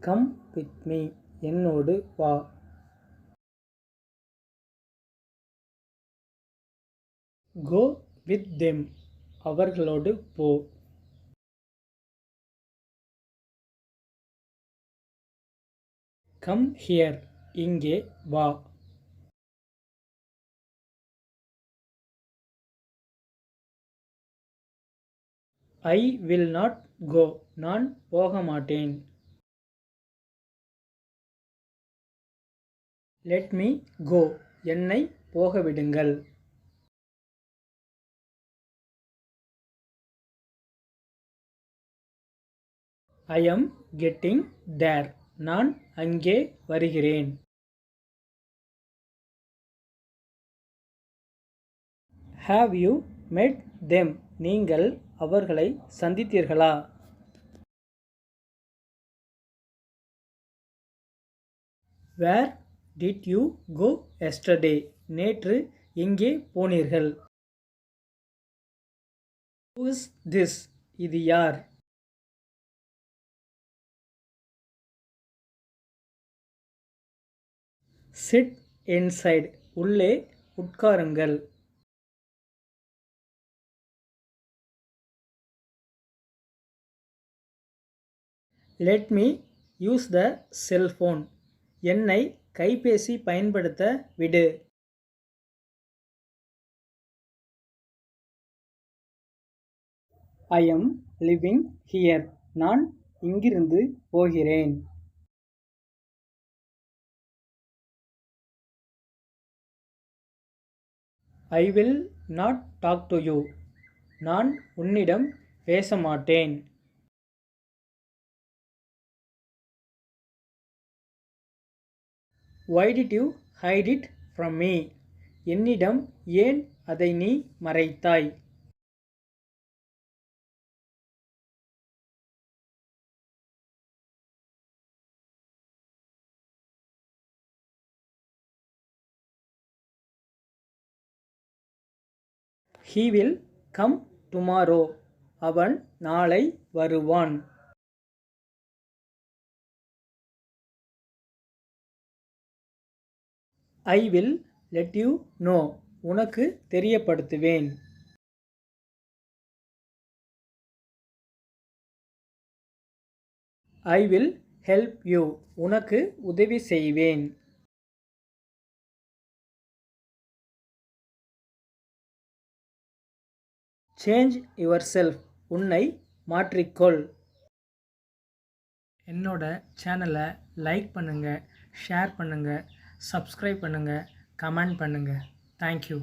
Come with me, என்னோடு வா. Go with them, அவர்களோடு போ. கம் ஹியர், இங்கே வா. ஐ வில் நாட் கோ, நான் போக மாட்டேன். லெட் மீ கோ, என்னை போக விடுங்கள். ஐ am getting there, நான் அங்கே வருகிறேன். Have you met them, நீங்கள் அவர்களை சந்தித்தீர்களா? Where did you go yesterday, நேற்று எங்கே போனீர்கள்? Who is this, இது யார்? Sit inside, உள்ளே உட்காருங்கள். Let me use the cell phone, என்னை கைபேசி பயன்படுத்த விடு. I am living here, நான் இங்கிருந்து போகிறேன். I will not talk to you, நான் உன்னிடம் பேச மாட்டேன். Why did you hide it from me, என்னிடம் ஏன் அதை நீ மறைத்தாய்? He will come tomorrow, அவன் நாளை வருவான். I will let you know, உனக்கு தெரியப்படுத்துவேன். I will help you, உனக்கு உதவி செய்வேன். Change yourself, உன்னை மாற்றிக்கொள். என்னோட சேனலை லைக் பண்ணுங்கள், ஷேர் பண்ணுங்கள், சப்ஸ்கிரைப் பண்ணுங்கள், கமெண்ட் பண்ணுங்கள். தேங்க்யூ.